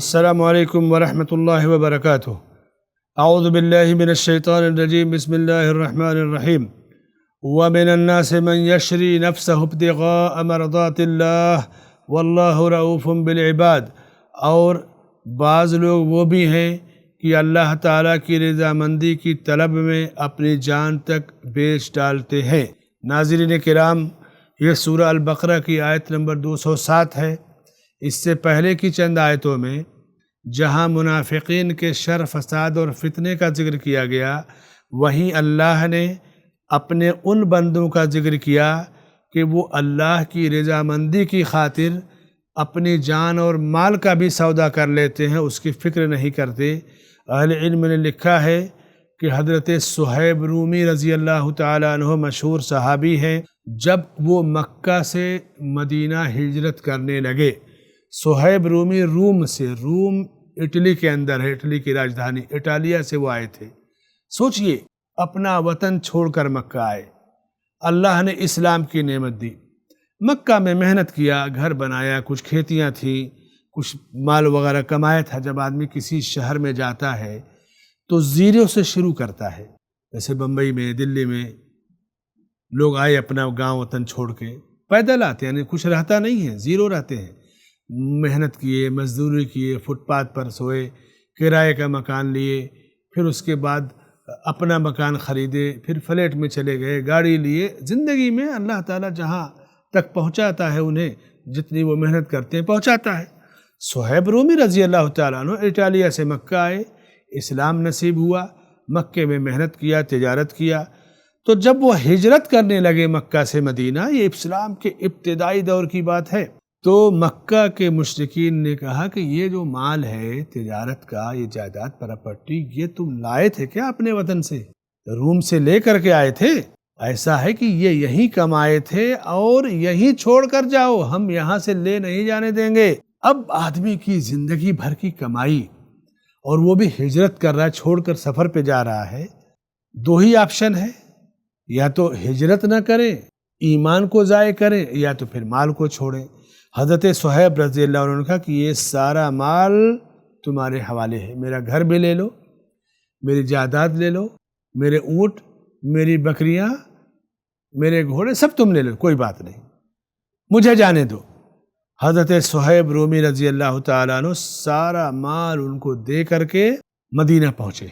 السلام علیکم ورحمۃ اللہ وبرکاتہ۔ اعوذ باللہ من الشیطان الرجیم، بسم اللہ الرحمن الرحیم۔ ومن الناس من یشری نفسہ ابتغاء مرضات اللہ واللہ رؤوف بالعباد، اور بعض لوگ وہ بھی ہیں کہ اللہ تعالیٰ کی رضامندی کی طلب میں اپنی جان تک بیچ ڈالتے ہیں۔ ناظرین کرام، یہ سورہ البقرہ کی آیت نمبر 207 ہے۔ اس سے پہلے کی چند آیتوں میں جہاں منافقین کے شر، فساد اور فتنے کا ذکر کیا گیا، وہیں اللہ نے اپنے ان بندوں کا ذکر کیا کہ وہ اللہ کی رضامندی کی خاطر اپنی جان اور مال کا بھی سودا کر لیتے ہیں، اس کی فکر نہیں کرتے۔ اہل علم نے لکھا ہے کہ حضرت صہیب رومی رضی اللہ تعالیٰ عنہ مشہور صحابی ہیں، جب وہ مکہ سے مدینہ ہجرت کرنے لگے۔ صہیب رومی روم اٹلی کے اندر ہے، اٹلی کی راجدھانی اٹالیہ سے وہ آئے تھے۔ سوچئے، اپنا وطن چھوڑ کر مکہ آئے، اللہ نے اسلام کی نعمت دی، مکہ میں محنت کیا، گھر بنایا، کچھ کھیتیاں تھیں، کچھ مال وغیرہ کمایا تھا۔ جب آدمی کسی شہر میں جاتا ہے تو زیرو سے شروع کرتا ہے، جیسے بمبئی میں، دلی میں لوگ آئے اپنا گاؤں وطن چھوڑ کے، پیدل آتے ہیں، یعنی کچھ رہتا نہیں ہے، زیرو رہتے ہیں۔ محنت کیے، مزدوری کیے، فٹ پاتھ پر سوئے، کرائے کا مکان لیے، پھر اس کے بعد اپنا مکان خریدے، پھر فلیٹ میں چلے گئے، گاڑی لیے۔ زندگی میں اللہ تعالیٰ جہاں تک پہنچاتا ہے انہیں، جتنی وہ محنت کرتے ہیں پہنچاتا ہے۔ صہیب رومی رضی اللہ تعالیٰ عنہ اٹالیہ سے مکہ آئے، اسلام نصیب ہوا، مکے میں محنت کیا، تجارت کیا۔ تو جب وہ ہجرت کرنے لگے مکہ سے مدینہ، یہ اسلام کے ابتدائی دور کی بات ہے، تو مکہ کے مشرکین نے کہا کہ یہ جو مال ہے تجارت کا، یہ جائیداد پراپرٹی، یہ تم لائے تھے کیا اپنے وطن سے؟ روم سے لے کر کے آئے تھے؟ ایسا ہے کہ یہ یہیں کمائے تھے اور یہیں چھوڑ کر جاؤ، ہم یہاں سے لے نہیں جانے دیں گے۔ اب آدمی کی زندگی بھر کی کمائی، اور وہ بھی ہجرت کر رہا ہے، چھوڑ کر سفر پہ جا رہا ہے، دو ہی آپشن ہے، یا تو ہجرت نہ کریں، ایمان کو ضائع کریں، یا تو پھر مال کو چھوڑیں۔ حضرت صہیب رضی اللہ عنہ نے کہا کہ یہ سارا مال تمہارے حوالے ہے، میرا گھر بھی لے لو، میری جائیداد لے لو، میرے اونٹ، میری بکریاں، میرے گھوڑے، سب تم لے لو، کوئی بات نہیں، مجھے جانے دو۔ حضرت صہیب رومی رضی اللہ تعالیٰ عنہ سارا مال ان کو دے کر کے مدینہ پہنچے۔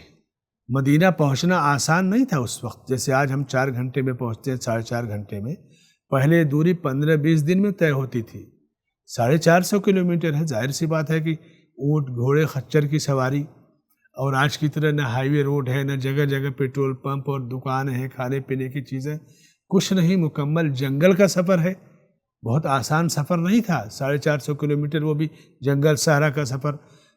مدینہ پہنچنا آسان نہیں تھا اس وقت، جیسے آج ہم 4 گھنٹے میں پہنچتے ہیں، 4.5 گھنٹے میں۔ پہلے دوری 15-20 دن میں طے ہوتی تھی۔ 450 کلومیٹر ہے، ظاہر سی بات ہے کہ اونٹ، گھوڑے، خچر کی سواری، اور آج کی طرح نہ ہائی وے روڈ ہے، نہ جگہ جگہ پیٹرول پمپ اور دکان ہے، کھانے پینے کی چیزیں کچھ نہیں، مکمل جنگل کا سفر ہے۔ بہت آسان سفر نہیں تھا، 450 کلومیٹر، وہ بھی جنگل صحرا کا سفر۔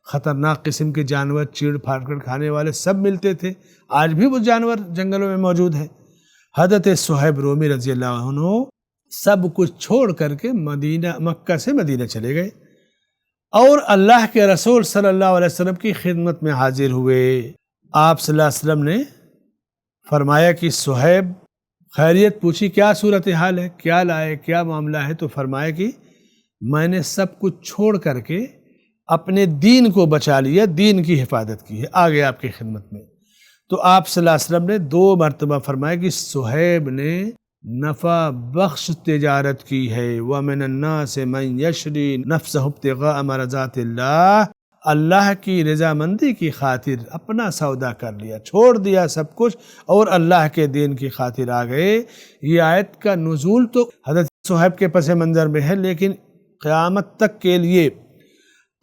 خطرناک قسم کے جانور، چیڑ پھاڑ کر کھانے والے سب ملتے تھے، آج بھی وہ جانور جنگلوں میں موجود ہیں۔ حضرت صہیب رومی رضی اللہ عنہ سب کچھ چھوڑ کر کے مکہ سے مدینہ چلے گئے، اور اللہ کے رسول صلی اللہ علیہ وسلم کی خدمت میں حاضر ہوئے۔ آپ صلی اللہ علیہ وسلم نے فرمایا کہ صہیب، خیریت پوچھی، کیا صورتحال ہے، کیا لائے، کیا معاملہ ہے؟ تو فرمایا کہ میں نے سب کچھ چھوڑ کر کے اپنے دین کو بچا لیا، دین کی حفاظت کی ہے، آگے آپ کی خدمت میں۔ تو آپ صلی اللہ علیہ وسلم نے 2 مرتبہ فرمایا کہ صہیب نے نفع بخش تجارت کی ہے۔ وَمِنَ النَّاسِ مَن يَشْرِي نَفْسَهُ ابْتِغَاءَ مَرْضَاتِ اللَّهِ، اللہ کی رضامندی کی خاطر اپنا سودا کر لیا، چھوڑ دیا سب کچھ، اور اللہ کے دین کی خاطر آ گئے۔ یہ آیت کا نزول تو حضرت صہیب کے پس منظر میں ہے، لیکن قیامت تک کے لیے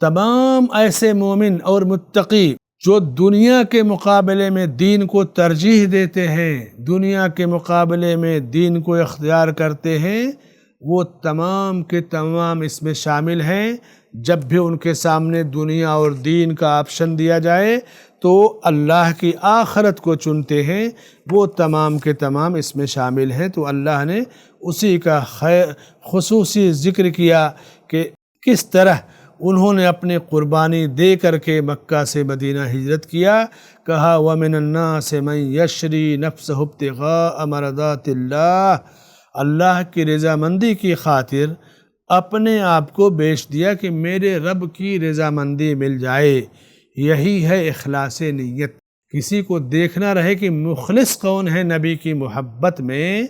تمام ایسے مومن اور متقی جو دنیا کے مقابلے میں دین کو ترجیح دیتے ہیں، دنیا کے مقابلے میں دین کو اختیار کرتے ہیں، وہ تمام کے تمام اس میں شامل ہیں۔ جب بھی ان کے سامنے دنیا اور دین کا آپشن دیا جائے تو اللہ کی آخرت کو چنتے ہیں، وہ تمام کے تمام اس میں شامل ہیں۔ تو اللہ نے اسی کا خصوصی ذکر کیا کہ کس طرح انہوں نے اپنی قربانی دے کر کے مکہ سے مدینہ ہجرت کیا۔ کہا وَمِنَ النَّاسِ مَن يَشْرِي نَفْسَهُ ابْتِغَاءَ مَرْضَاتِ اللَّهِ، اللہ کی رضامندی کی خاطر اپنے آپ کو بیچ دیا کہ میرے رب کی رضامندی مل جائے۔ یہی ہے اخلاص نیت۔ کسی کو دیکھنا رہے کہ مخلص کون ہے نبی کی محبت میں،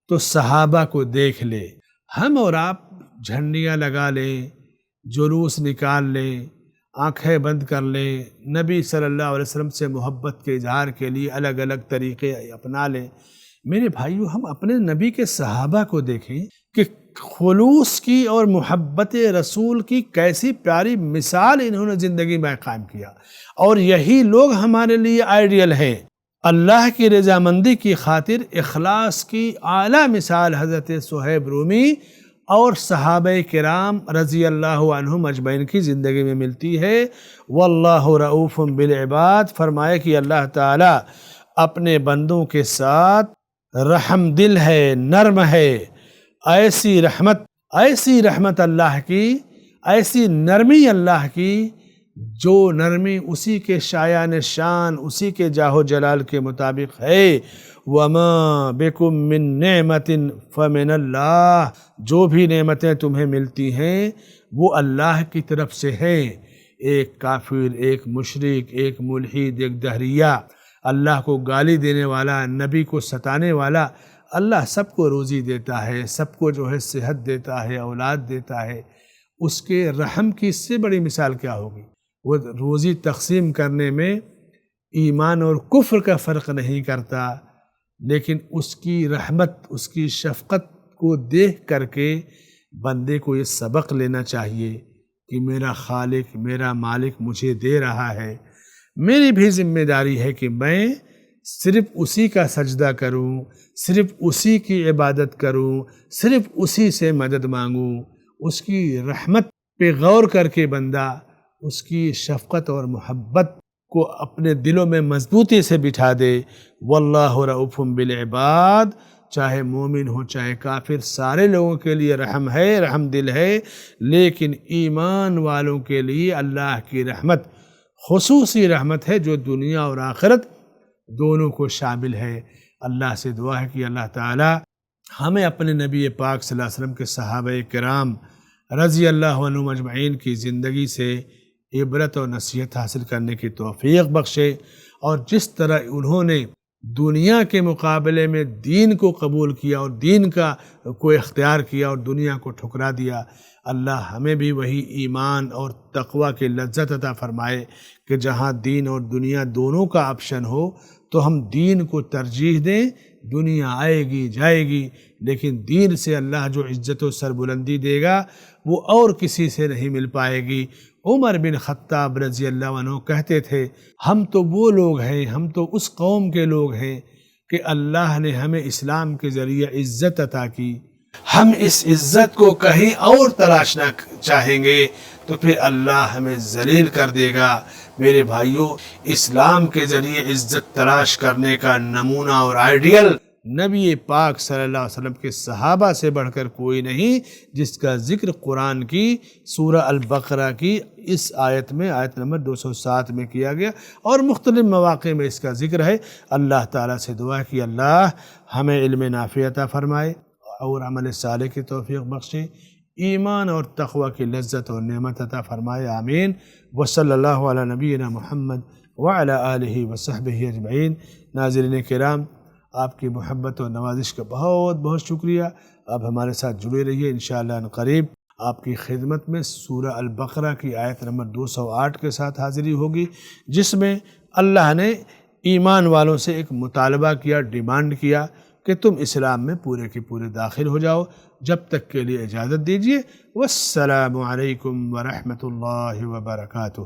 تو صحابہ کو دیکھ لے۔ ہم اور آپ جھنڈیاں لگا لیں، جلوس نکال لیں، آنکھیں بند کر لیں، نبی صلی اللہ علیہ وسلم سے محبت کے اظہار کے لیے الگ الگ طریقے اپنا لیں۔ میرے بھائیو، ہم اپنے نبی کے صحابہ کو دیکھیں کہ خلوص کی اور محبت رسول کی کیسی پیاری مثال انہوں نے زندگی میں قائم کیا، اور یہی لوگ ہمارے لیے آئیڈیل ہیں۔ اللہ کی رضامندی کی خاطر اخلاص کی اعلیٰ مثال حضرت صہیب رومی اور صحابہ کرام رضی اللہ عنہم اجمعین کی زندگی میں ملتی ہے۔ واللہ رؤوف بالعباد، فرمایا کہ اللہ تعالیٰ اپنے بندوں کے ساتھ رحم دل ہے، نرم ہے۔ ایسی رحمت اللہ کی، ایسی نرمی اللہ کی، جو نرمی اسی کے شایان شان، اسی کے جاہ و جلال کے مطابق ہے۔ وَمَا بِكُم مِّن نِعْمَةٍ فَمِنَ اللَّهِ، جو بھی نعمتیں تمہیں ملتی ہیں وہ اللہ کی طرف سے ہیں۔ ایک کافر، ایک مشرک، ایک ملحد، ایک دہریہ، اللہ کو گالی دینے والا، نبی کو ستانے والا، اللہ سب کو روزی دیتا ہے، سب کو جو ہے صحت دیتا ہے، اولاد دیتا ہے۔ اس کے رحم کی اس سے بڑی مثال کیا ہوگی؟ وہ روزی تقسیم کرنے میں ایمان اور کفر کا فرق نہیں کرتا، لیکن اس کی رحمت، اس کی شفقت کو دیکھ کر کے بندے کو یہ سبق لینا چاہیے کہ میرا خالق، میرا مالک مجھے دے رہا ہے، میری بھی ذمہ داری ہے کہ میں صرف اسی کا سجدہ کروں، صرف اسی کی عبادت کروں، صرف اسی سے مدد مانگوں۔ اس کی رحمت پہ غور کر کے بندہ اس کی شفقت اور محبت کو اپنے دلوں میں مضبوطی سے بٹھا دے۔ واللہ رؤوف بالعباد، چاہے مومن ہو چاہے کافر، سارے لوگوں کے لیے رحم ہے، رحم دل ہے، لیکن ایمان والوں کے لیے اللہ کی رحمت خصوصی رحمت ہے، جو دنیا اور آخرت دونوں کو شامل ہے۔ اللہ سے دعا ہے کہ اللہ تعالی ہمیں اپنے نبی پاک صلی اللہ علیہ وسلم کے صحابہ کرام رضی اللہ عنہم اجمعین کی زندگی سے عبرت اور نصیحت حاصل کرنے کی توفیق بخشے، اور جس طرح انہوں نے دنیا کے مقابلے میں دین کو قبول کیا اور دین کو اختیار کیا اور دنیا کو ٹھکرا دیا، اللہ ہمیں بھی وہی ایمان اور تقوی کی لذت عطا فرمائے کہ جہاں دین اور دنیا دونوں کا آپشن ہو تو ہم دین کو ترجیح دیں۔ دنیا آئے گی جائے گی، لیکن دین سے اللہ جو عزت و سربلندی دے گا وہ اور کسی سے نہیں مل پائے گی۔ عمر بن خطاب رضی اللہ عنہ کہتے تھے، ہم تو وہ لوگ ہیں، ہم تو اس قوم کے لوگ ہیں کہ اللہ نے ہمیں اسلام کے ذریعے عزت عطا کی، ہم اس عزت کو کہیں اور تلاشنا چاہیں گے تو پھر اللہ ہمیں ذلیل کر دے گا۔ میرے بھائیوں، اسلام کے ذریعے عزت تلاش کرنے کا نمونہ اور آئیڈیل نبی پاک صلی اللہ علیہ وسلم کے صحابہ سے بڑھ کر کوئی نہیں، جس کا ذکر قرآن کی سورہ البقرہ کی اس آیت میں، آیت نمبر 207 میں کیا گیا، اور مختلف مواقع میں اس کا ذکر ہے۔ اللہ تعالیٰ سے دعا کہ اللہ ہمیں علم نافع عطا فرمائے اور عمل صالح کی توفیق بخشے، ایمان اور تقوی کی لذت اور نعمت عطا فرمائے، آمین۔ وصلی اللہ علی نبینا محمد وعلی آلہ وصحبہ اجمعین۔ ناظرین کرام، آپ کی محبت و نوازش کا بہت بہت شکریہ۔ اب ہمارے ساتھ جڑے رہیے، انشاءاللہ ان قریب آپ کی خدمت میں سورہ البقرہ کی آیت نمبر 208 کے ساتھ حاضری ہوگی، جس میں اللہ نے ایمان والوں سے ایک مطالبہ کیا، ڈیمانڈ کیا کہ تم اسلام میں پورے کے پورے داخل ہو جاؤ۔ جب تک کے لیے اجازت دیجیے، والسلام علیکم ورحمۃ اللہ وبرکاتہ۔